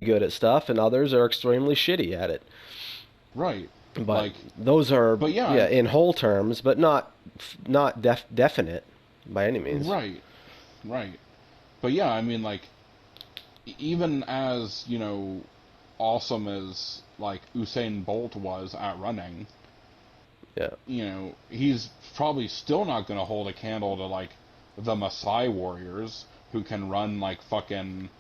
good at stuff, and others are extremely shitty at it. Right. But Like, those are, but yeah, yeah, in whole terms, but not definite by any means. right, right. But yeah, I mean, like, even as, awesome as, like, Usain Bolt was at running, Yeah, he's probably still not going to hold a candle to, like, the Maasai warriors who can run, like, fucking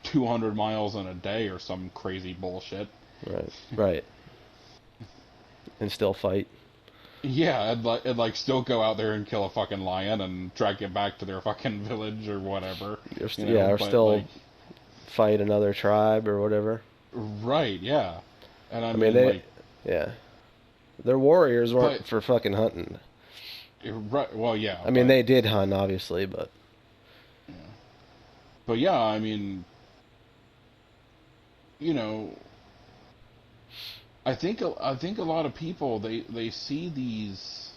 200 miles in a day or some crazy bullshit. right, right, and still fight. Yeah, and like still go out there and kill a fucking lion and drag it back to their fucking village or whatever, Yeah, or but still like, fight another tribe or whatever. right, yeah. And I I mean, mean, like, yeah, their warriors but weren't for fucking hunting. right, well, yeah, I mean, but they did hunt, obviously, but yeah. But yeah, I mean, you know, I think a lot of people they see these.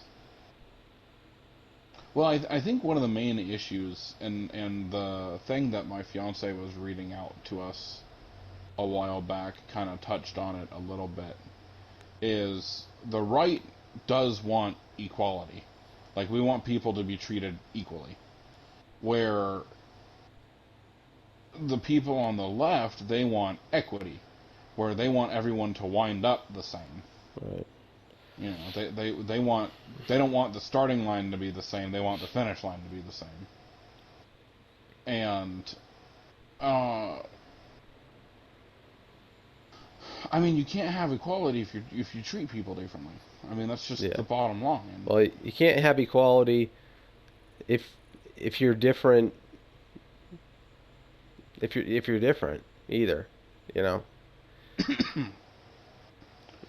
Well, I think one of the main issues, and the thing that my fiance was reading out to us a while back kind of touched on it a little bit, is the right does want equality. Like, we want people to be treated equally. Where the people on the left, they want equity, where they want everyone to wind up the same. right. They don't want the starting line to be the same. They want the finish line to be the same. And uh, I mean, you can't have equality if you treat people differently. I mean, that's just Yeah. the bottom line. Well, you can't have equality if if you're different. If you're different, either, you know.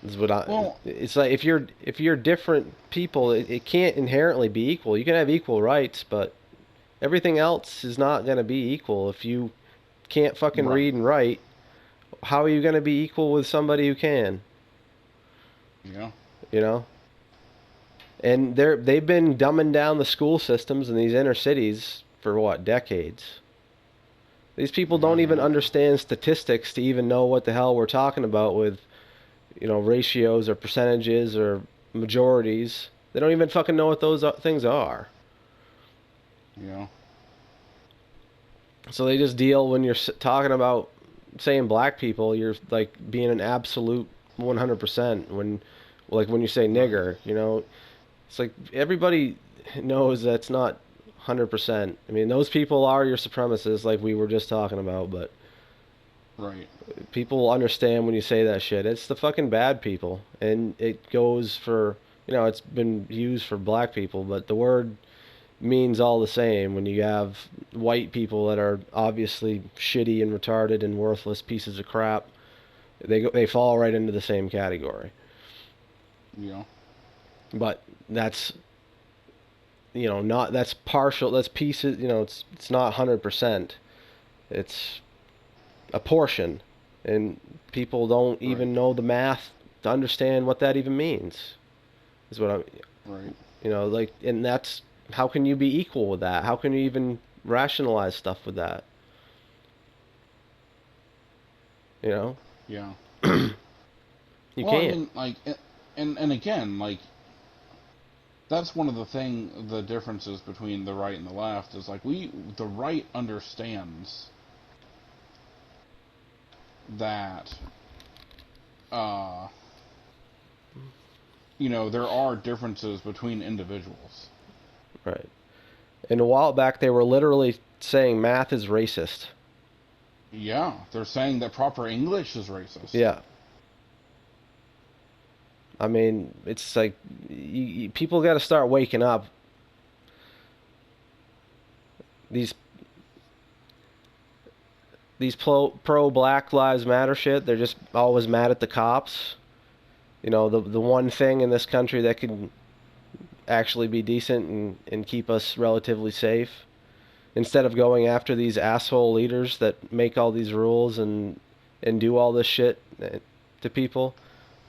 Is what I. Well, It's like if you're different people, it can't inherently be equal. You can have equal rights, but everything else is not going to be equal. If you can't fucking right. read and write, how are you going to be equal with somebody who can? Yeah. You know. And they've been dumbing down the school systems in these inner cities for what, decades. These people don't even Yeah. understand statistics to even know what the hell we're talking about with, ratios or percentages or majorities. They don't even fucking know what those things are. Yeah. So they just deal when you're talking about saying black people, you're like being an absolute 100%. When you say Right. nigger, it's like everybody knows that's not 100%. I mean, those people are your supremacists, like we were just talking about, but Right. people understand when you say that shit. It's the fucking bad people, and it goes for, it's been used for black people, but the word means all the same when you have white people that are obviously shitty and retarded and worthless pieces of crap. They fall right into the same category. Yeah. But that's, not, that's partial. That's pieces. It's not 100%. It's a portion, and people don't Right. even know the math to understand what that even means. Is what I'm, Right. like, and that's, how can you be equal with that? How can you even rationalize stuff with that? You know, Yeah. you Well, I can't. mean, like, and again, like, that's one of the differences between the right and the left is, like, the right understands that uh there are differences between individuals. Right. And a while back, they were literally saying math is racist. Yeah, they're saying that proper English is racist. Yeah. I mean, it's like people got to start waking up. These these pro Black Lives Matter shit, they're just always mad at the cops. The one thing in this country that can actually be decent and keep us relatively safe. Instead of going after these asshole leaders that make all these rules and do all this shit to people,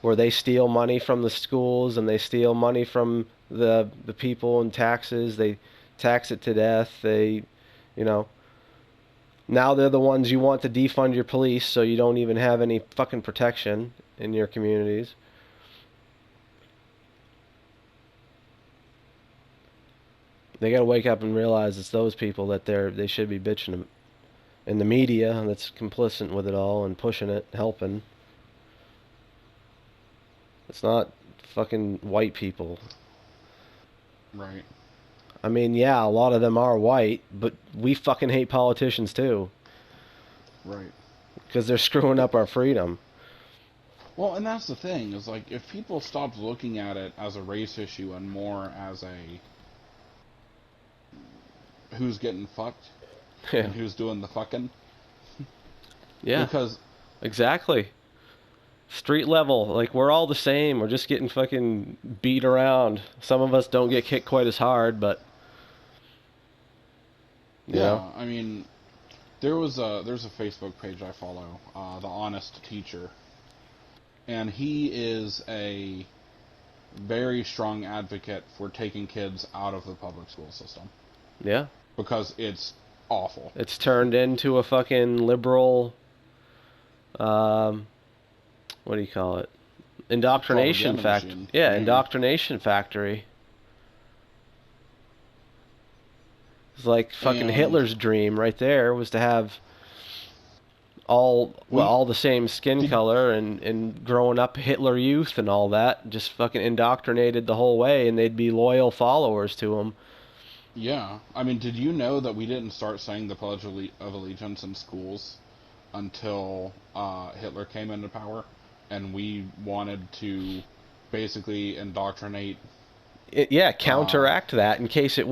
where they steal money from the schools and they steal money from the people in taxes. They tax it to death. They, you know, Now they're the ones you want to defund your police so you don't even have any fucking protection in your communities. They gotta wake up and realize it's those people that they should be bitching in the media that's complicit with it all and pushing it, helping. It's not fucking white people. Right. I mean, yeah, a lot of them are white, but we fucking hate politicians too. Right. Because they're screwing up our freedom. Well, and that's the thing, is like, if people stopped looking at it as a race issue and more as a who's getting fucked Yeah. and who's doing the fucking. Yeah. Because Exactly. Street level, like we're all the same. We're just getting fucking beat around. Some of us don't get kicked quite as hard, but you yeah, know. I mean, there's a Facebook page I follow, the Honest Teacher, and he is a very strong advocate for taking kids out of the public school system Yeah. because it's awful. It's turned into a fucking liberal um what do you call it? Indoctrination Propaganda fact. machine. Yeah, Yeah. indoctrination factory. It's like fucking And Hitler's dream right there was to have we all the same skin did, color and growing up Hitler youth and all that just fucking indoctrinated the whole way and they'd be loyal followers to him. yeah. I mean, did you know that we didn't start saying the Pledge of Allegiance in schools until Hitler came into power, and we wanted to basically indoctrinate. Yeah, Uh, counteract that in case it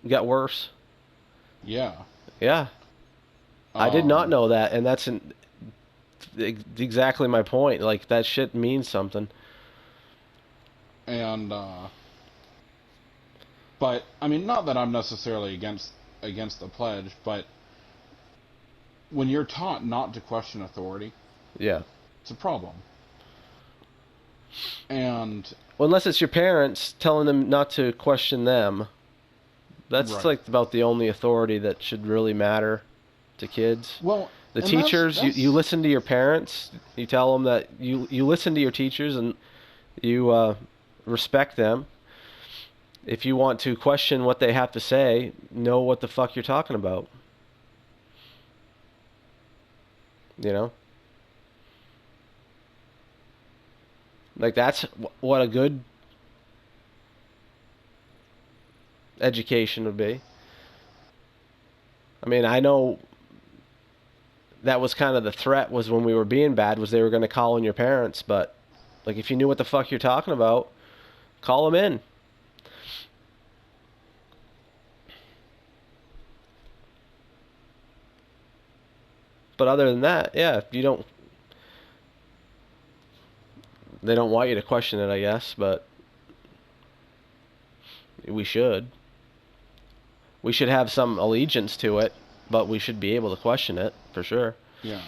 got worse. yeah. Yeah. I did not Um, know that and exactly my point. Like that shit means something. and but I mean, not that I'm necessarily against the pledge, but when you're taught not to question authority, Yeah. it's a problem. And Well, unless it's your parents telling them not to question them. That's right. like about the only authority that should really matter to kids. Well, The and that's teachers, you that's listen to your parents. You tell them that you listen to your teachers and you respect them. If you want to question what they have to say, know what the fuck you're talking about. You know? Like that's what a good education would be. I mean, I know that was kind of the threat was when we were being bad was they were going to call in your parents, but like if you knew what the fuck you're talking about, call them in. But other than that, yeah, if you don't they don't want you to question it, I guess, but we should. We should have some allegiance to it, but we should be able to question it for sure. yeah.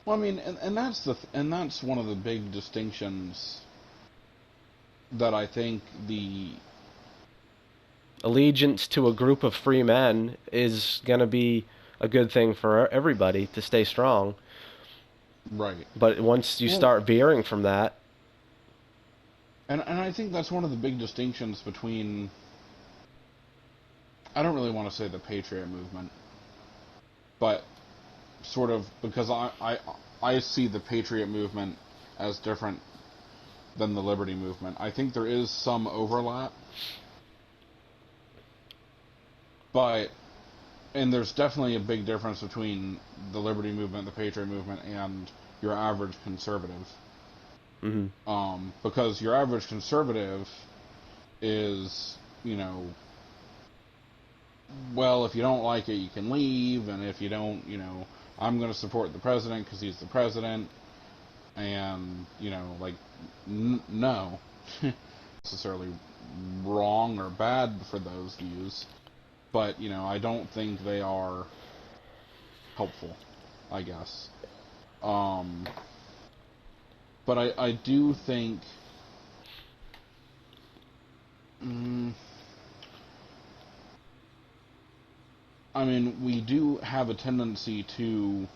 Well, I mean, and that's one of the big distinctions that I think the Allegiance to a group of free men is going to be a good thing for everybody to stay strong. right. But once you Well, start veering from that, and I think that's one of the big distinctions between. I don't really want to say the Patriot movement, but sort of because I see the Patriot movement as different than the Liberty movement. I think there is some overlap, but and there's definitely a big difference between the Liberty movement, the Patriot movement, and your average conservative. mhm, Because your average conservative is, you know, well, if you don't like it, you can leave, and if you don't, I'm going to support the president because he's the president, and like, no, necessarily wrong or bad for those views, but I don't think they are helpful, I guess. Um, but I do think. Mm, I mean, we do have a tendency to...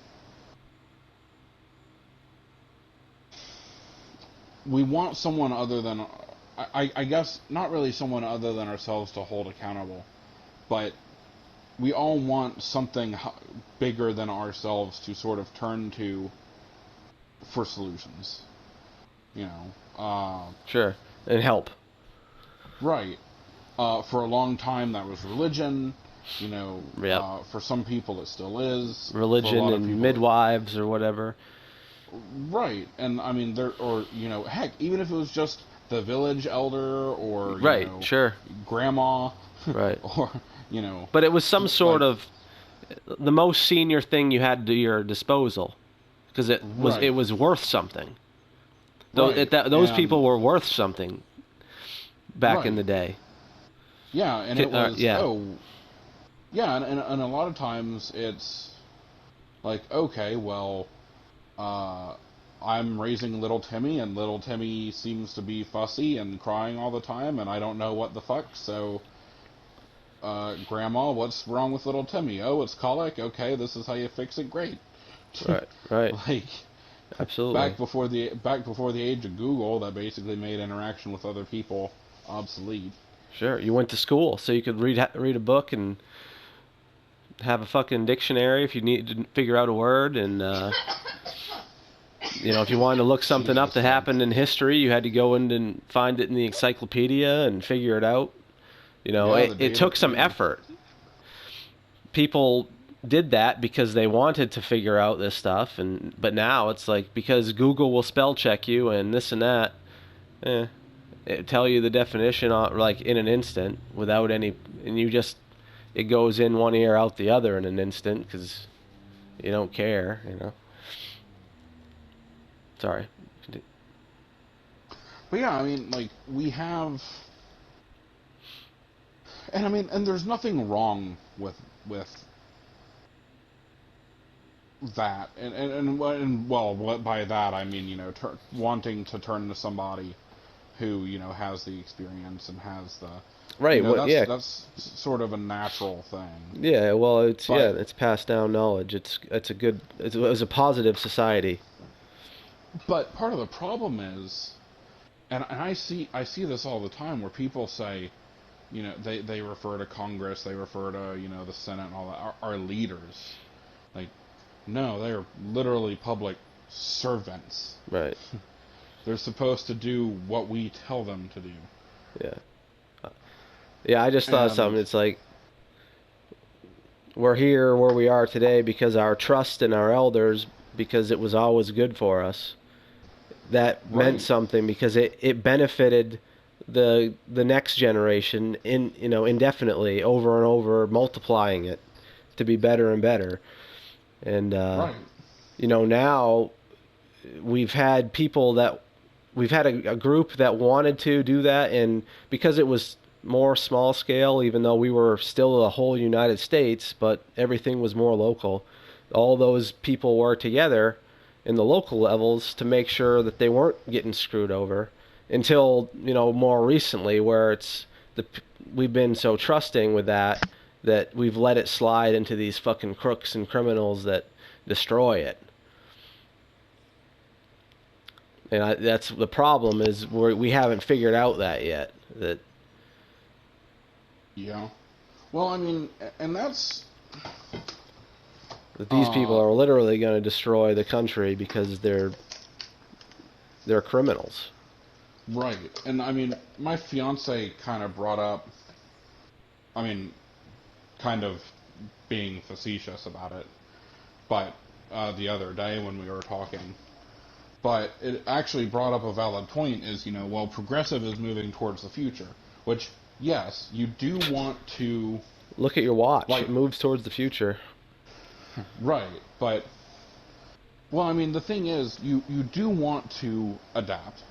We want someone other than... I guess not really someone other than ourselves to hold accountable, but we all want something bigger than ourselves to sort of turn to for solutions. You know, Sure. And help. right. For a long time, that was religion. You know, Yep. for some people, it still is. For a Religion lot of and people, midwives or whatever. right. And I mean, or heck, even if it was just the village elder, or Right. Sure. grandma, Right. or But it was some sort like, of the most senior thing you had to your disposal, because it right, was worth something. right, Those people were worth something back in right. the day. Yeah, and it was, Yeah. yeah, and a lot of times it's like, okay, well, uh, I'm raising little Timmy, and little Timmy seems to be fussy and crying all the time, and I don't know what the fuck, so, Grandma, what's wrong with little Timmy? Oh, it's colic? Okay, this is how you fix it, great. Right. Right. Like, Absolutely. back before the age of Google, that basically made interaction with other people obsolete. Sure. You went to school so you could read a book and have a fucking dictionary if you needed to figure out a word, and if you wanted to look something up Jesus, that man. happened in history, you had to go in and find it in the encyclopedia and figure it out. Yeah, the It data. took some effort. People did that because they wanted to figure out this stuff, but now it's like, because Google will spell check you and this and that, it tell you the definition like in an instant without any, and it goes in one ear out the other in an instant because you don't care. Sorry. But yeah, I mean, like, we have, and I mean, and there's nothing wrong with that, and well, by that I mean, wanting to turn to somebody who has the experience and has the, Right. What? Yeah. that's sort of a natural thing. Yeah. Well, But it's passed down knowledge. It was a positive society. part of the problem is, and I see this all the time where people say, they refer to Congress, they refer to the Senate and all that, our leaders. Like, no, they are literally public servants. Right. They're supposed to do what we tell them to do. Yeah. Yeah. I just thought of And something. It's like, we're here where we are today because our trust in our elders, because it was always good for us. That meant right, something because it benefited the next generation indefinitely, over and over, multiplying it to be better and better. And right, now we've had a group that wanted to do that, and because it was more small scale, even though we were still the whole United States, but everything was more local. All those people worked together in the local levels to make sure that they weren't getting screwed over, until more recently, where we've been so trusting with that we've let it slide into these fucking crooks and criminals that destroy it. And that's the problem, is we haven't figured out that yet. yeah. Well, I mean, and that's That these people uh are literally going to destroy the country because they're criminals. right. And I mean, my fiance kind of brought up, I mean, kind of being facetious about it, but the other day when we were talking, but it actually brought up a valid point, is, well, progressive is moving towards the future, which, yes, you do want to, Look at your watch; like, it moves towards the future. right, but, well, I mean, the thing is, you do want to adapt,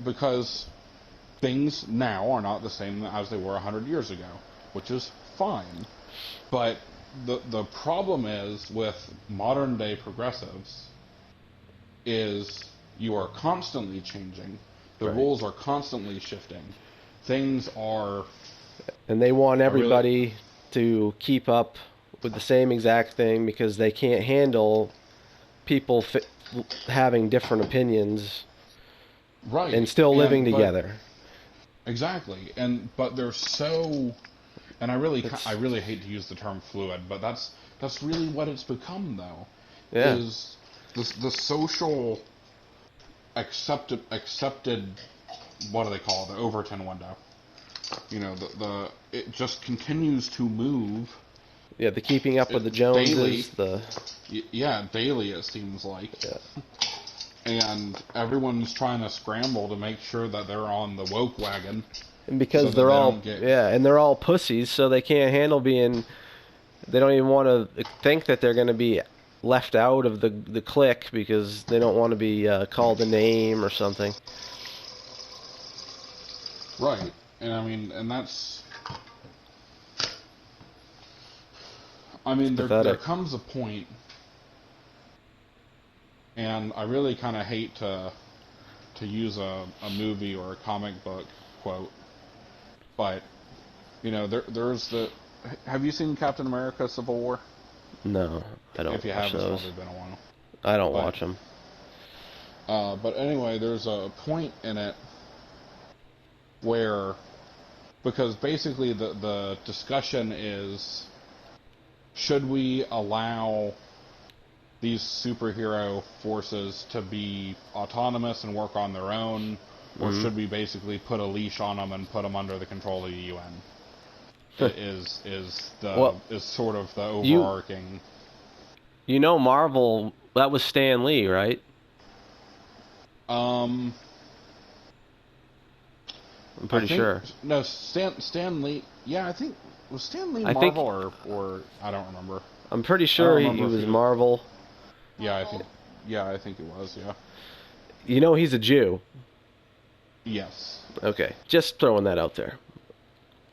because things now are not the same as they were 100 years ago, which is fine, but the problem is with modern day progressives is you are constantly changing, the Right. rules are constantly shifting, things are And they want really, everybody. to keep up with the same exact thing because they can't handle people having different opinions and Right. still living And but together. exactly. But they're so, and I It's really hate to use the term fluid, but that's really what it's become though. yeah. Is the social accepted, what do they call it, the Overton window. You know, the it just continues to move Yeah, the keeping up with the daily. Joneses, the Yeah, daily it seems like. yeah. And everyone's trying to scramble to make sure that they're on the woke wagon And so because that they're they all don't get and they're all pussies, so they can't handle being. They don't even want to think that they're going to be left out of the clique because they don't want to be called a name or something. right. And I mean, and that's, I It's mean, there pathetic. comes a point, and I really kind of hate to use a movie or a comic book quote, but you know, there's the. Have you seen Captain America: Civil War? No, I don't If you watch have, it's those. probably been a while. I don't But watch them. but anyway, there's a point in it where, because basically the discussion is, should we allow these superhero forces to be autonomous and work on their own, or Hmm. should we basically put a leash on them and put them under the control of the UN? Well, Is sort of the you overarching. you know Marvel. That was Stan Lee, right? Um, I'm I pretty think sure. no Stan Lee. Yeah, I think was Stan Lee I Marvel think or I don't remember. I'm pretty I don't sure he remember if was he was. Marvel. Yeah, Marvel. I think it was. Yeah. You know he's a Jew. Yes. Okay, just throwing that out there.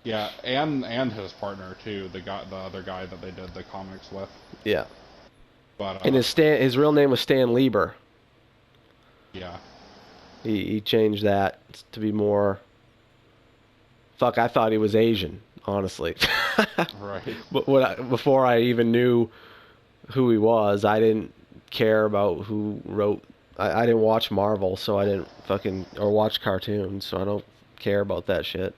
Yeah, and his partner too, the other guy that they did the comics with. Yeah, But and his real name was Stan Lieber. yeah, He changed that to be more. Fuck, I thought he was Asian, honestly. right. But before I even knew who he was, I didn't care about who wrote. I didn't watch Marvel, so I didn't fucking or watch cartoons, so I don't care about that shit.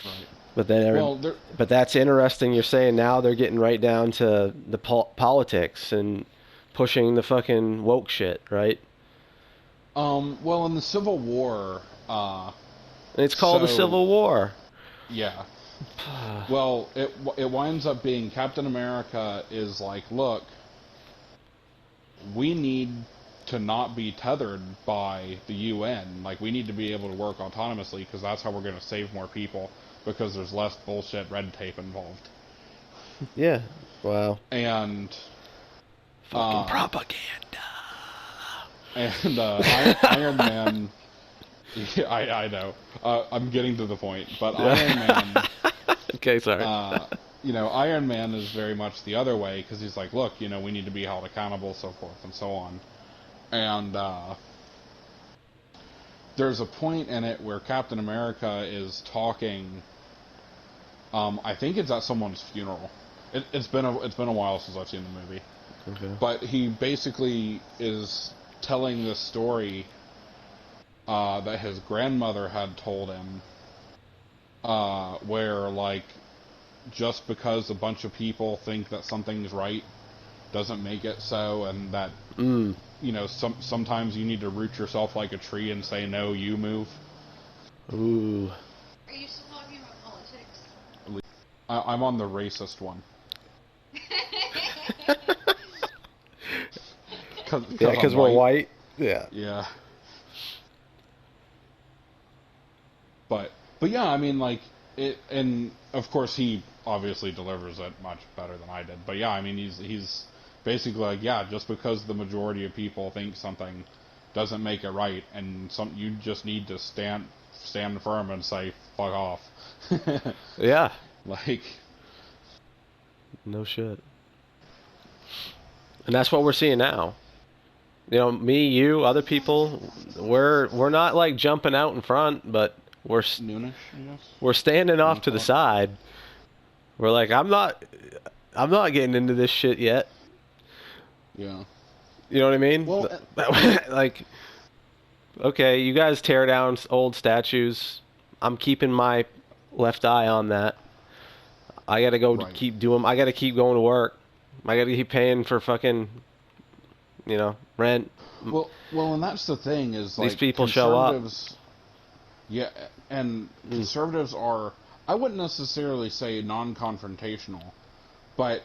Right. But then, Well, there. but that's interesting. You're saying now they're getting right down to the politics and pushing the fucking woke shit, right? Well, in the Civil War. And it's called the So Civil War. yeah. Well, it winds up being Captain America is like, look, we need to not be tethered by the UN. Like, we need to be able to work autonomously because that's how we're going to save more people because there's less bullshit red tape involved. Yeah. Wow. And Fucking uh, propaganda. Iron Man. Yeah, I know. I'm getting to the point, but Iron Yeah. Man. Okay, sorry. Iron Man is very much the other way because he's like, look, we need to be held accountable, so forth and so on. And there's a point in it where Captain America is talking. I think it's at someone's funeral. It's been a while since I've seen the movie, Okay. but he basically is telling this story that his grandmother had told him, where like just because a bunch of people think that something's right doesn't make it so, and that Mm. sometimes you need to root yourself like a tree and say no, you move. Ooh. Are you still talking about politics? I'm on the racist one. Cause Yeah, I'm because we're white. white. Yeah. Yeah. But yeah, I mean, like it, and of course he obviously delivers it much better than I did. But yeah, I mean, he's basically like, yeah, just because the majority of people think something doesn't make it right, and you just need to stand firm and say fuck off. Yeah. Like, No shit. And that's what we're seeing now. You know, me, you, other people, we're not like jumping out in front, but noonish, I guess. we're standing off to the side. We're like, I'm not getting into this shit yet. Yeah. You know what I mean? Well, Like, okay, you guys tear down old statues. I'm keeping my left eye on that. I gotta go right. keep doing. I gotta keep going to work. I gotta keep paying for fucking, rent. Well, and that's the thing is These like people show up. conservatives. Yeah, and Mm. conservatives are. I wouldn't necessarily say non-confrontational, but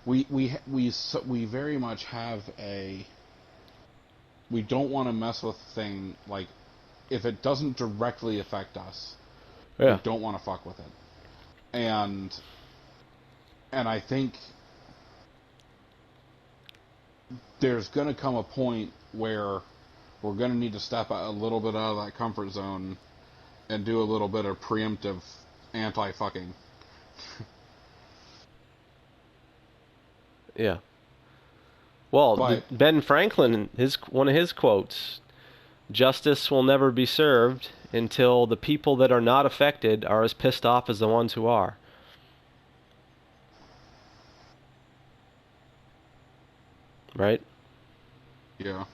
we very much have a. We don't want to mess with a thing like if it doesn't directly affect us, we Yeah. don't want to fuck with it. And I think there's going to come a point where we're going to need to step a little bit out of that comfort zone and do a little bit of preemptive anti-fucking. Yeah. Well, But Ben Franklin, one of his quotes: "Justice will never be served until the people that are not affected are as pissed off as the ones who are." Right? yeah,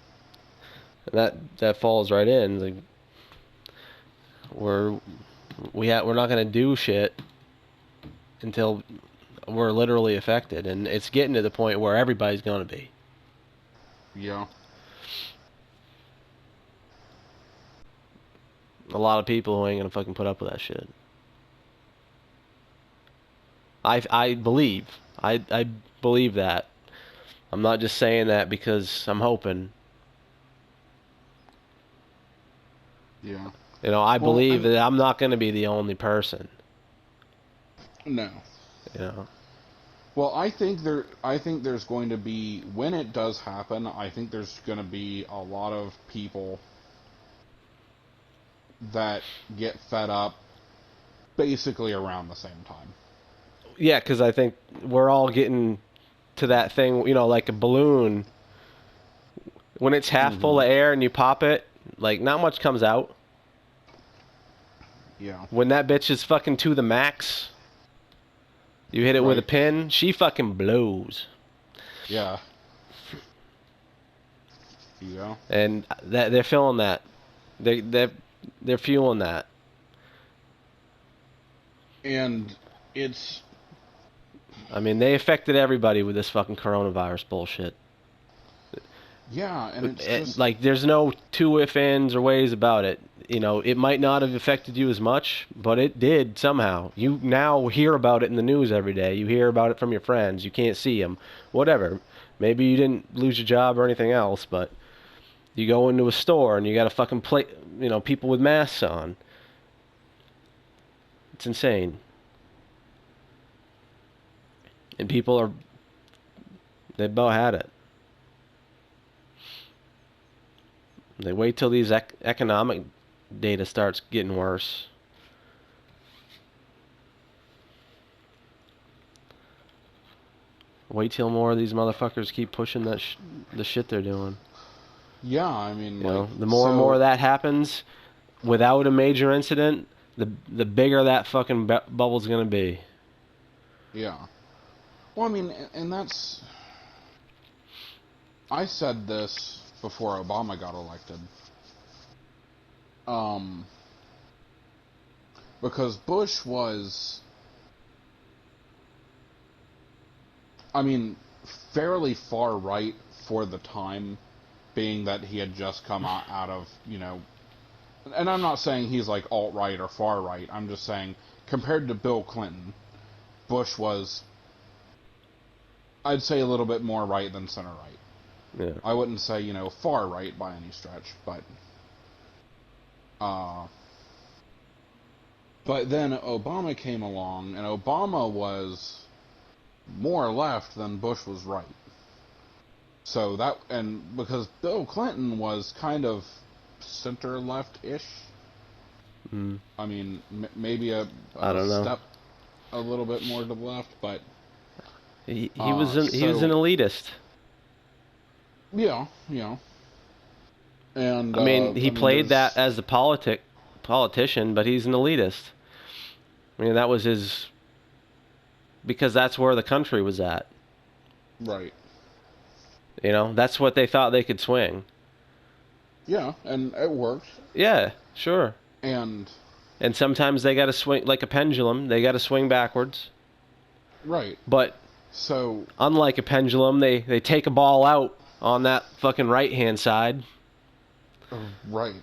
That falls right in. Like, we're not gonna do shit until we're literally affected, and it's getting to the point where everybody's gonna be. yeah, A lot of people who ain't gonna fucking put up with that shit. I believe. I believe that. I'm not just saying that because I'm hoping. yeah. I Well, believe that I'm not going to be the only person. no. You know. Well, I think there's going to be when it does happen. I think there's going to be a lot of people that get fed up basically around the same time. Yeah, because I think we're all getting to that thing. Like a balloon. When it's half full Mm-hmm. of air and you pop it, like not much comes out. Yeah. When that bitch is fucking to the max, you hit it with a Right. pin, she fucking blows. Yeah. Yeah. And that they're feeling that. They're fueling that. And it's I mean, they affected everybody with this fucking coronavirus bullshit. yeah, and it's just Like, there's no two if, ands, or ways about it. It might not have affected you as much, but it did somehow. You now hear about it in the news every day. You hear about it from your friends. You can't see them. Whatever. Maybe you didn't lose your job or anything else, but you go into a store and you got a fucking people with masks on. It's insane. And they about had it. They wait till these economic data starts getting worse. Wait till more of these motherfuckers keep pushing the shit they're doing. yeah, I mean The more and more so of that happens without a major incident, the bigger that fucking bubble's gonna be. yeah. Well, I mean, and that's I said this before Obama got elected. Um because Bush was I mean, fairly far right for the time, being that he had just come out of, and I'm not saying he's like alt-right or far-right, I'm just saying, compared to Bill Clinton, Bush was, I'd say, a little bit more right than center-right. Yeah. I wouldn't say, far-right by any stretch, but then Obama came along, and Obama was more left than Bush was right. So that, and because Bill Clinton was kind of center left-ish. Mm. I mean, maybe I don't know. step a little bit more to the left, but He was an so elitist. yeah, and I mean, he played that there's as a politician, but he's an elitist. I mean, that was his because that's where the country was at. Right. You know, that's what they thought they could swing. Yeah, and it worked. Yeah, sure. And sometimes they got to swing like a pendulum. They got to swing backwards. right. But So unlike a pendulum, they take a ball out on that fucking right-hand side. right.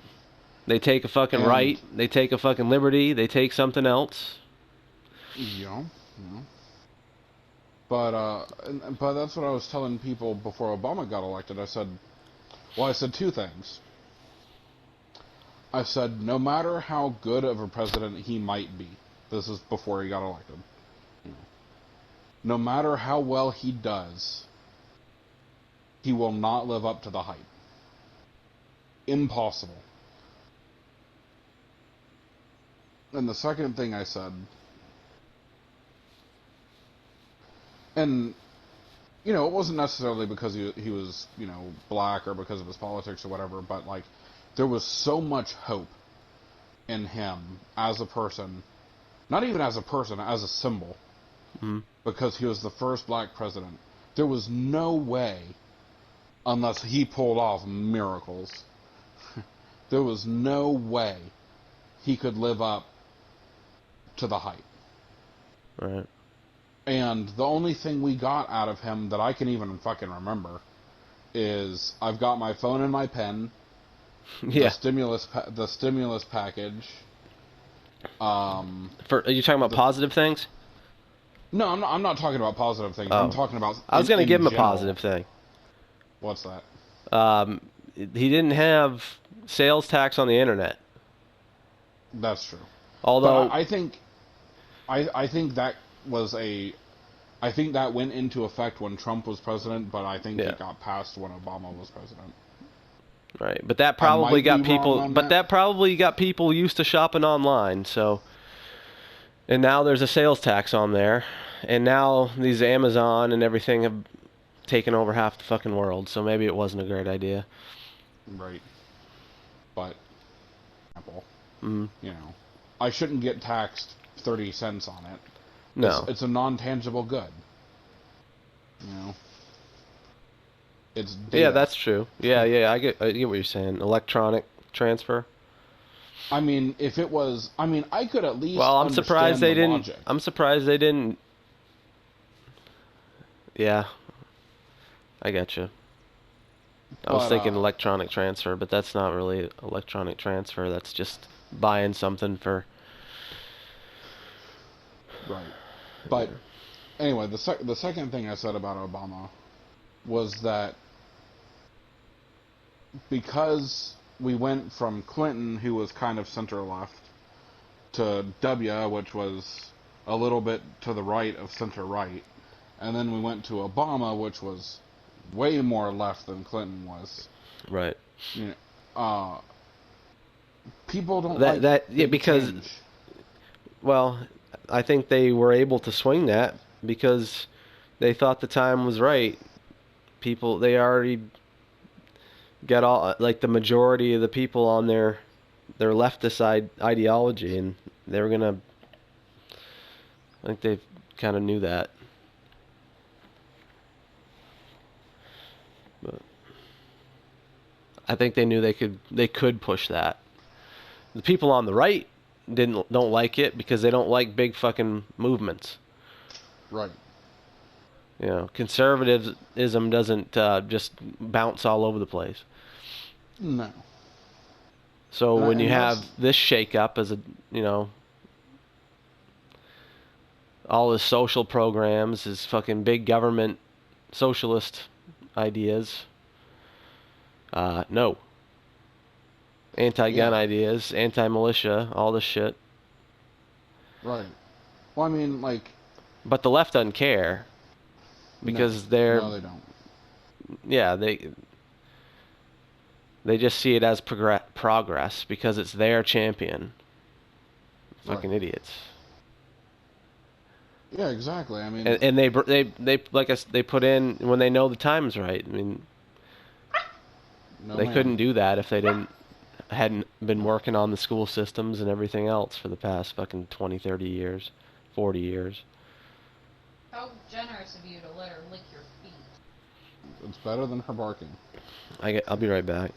They take a fucking And- right. They take a fucking liberty. They take something else. Yeah. But that's what I was telling people before Obama got elected. I said two things. I said, no matter how good of a president he might be, this is before he got elected, no matter how well he does, he will not live up to the hype. Impossible. And the second thing I said, and, you know, it wasn't necessarily because he was, you know, black or because of his politics or whatever, but, like, there was so much hope in him as a person, not even as a person, as a symbol, because he was the first black president. There was no way, unless he pulled off miracles, there was no way he could live up to the hype. Right. And the only thing we got out of him that I can even fucking remember is I've got my phone and my pen, Yeah. the stimulus package. Are you talking about positive things? No, I'm not talking about positive things. Oh. I'm talking about. I was going to give him a general. positive thing. What's that? He didn't have sales tax on the internet. That's true. Although But I think that was I think that went into effect when Trump was president, but I think it got passed when Obama was president. right, but that probably got people. But that. that probably got people used to shopping online. So, and now there's a sales tax on there, and now these Amazon and everything have taken over half the fucking world. So maybe it wasn't a great idea. Right. But Apple, Mm. you know, I shouldn't get taxed 30 cents on it. No. It's a non-tangible good. You know. It's data. Yeah, that's true. Yeah, I get what you're saying. Electronic transfer. I mean, if it was, I could at least. Well, I'm surprised they didn't. Logic. I'm surprised they didn't. Yeah, I get you. I was thinking electronic transfer, but that's not really electronic transfer. That's just buying something for. Right. But anyway, the second thing I said about Obama was that because we went from Clinton, who was kind of center-left, to W, which was a little bit to the right of center-right, and then we went to Obama, which was way more left than Clinton was. Right. You know, people don't because change. Well, I think they were able to swing that because they thought the time was right. They already got all, like, the majority of the people on their leftist ideology, and they were gonna. I think they kind of knew that. But I think they knew they could push that. The people on the right don't like it because they don't like big fucking movements. Right. You know, conservatism doesn't just bounce all over the place. No. So when you have this shake-up as all his social programs, his fucking big government socialist ideas, no. Anti-gun ideas, anti-militia, all this shit. Right. Well, I mean, like... But the left doesn't care. Because No, they don't. Yeah, they just see it as progress because it's their champion. Fucking idiots. Yeah, exactly. I mean, and they they put in when they know the time's right. I mean, they couldn't do that if they hadn't been working on the school systems and everything else for the past fucking 20, 30 years, 40 years. How generous of you to let her lick your feet. It's better than her barking. I'll be right back.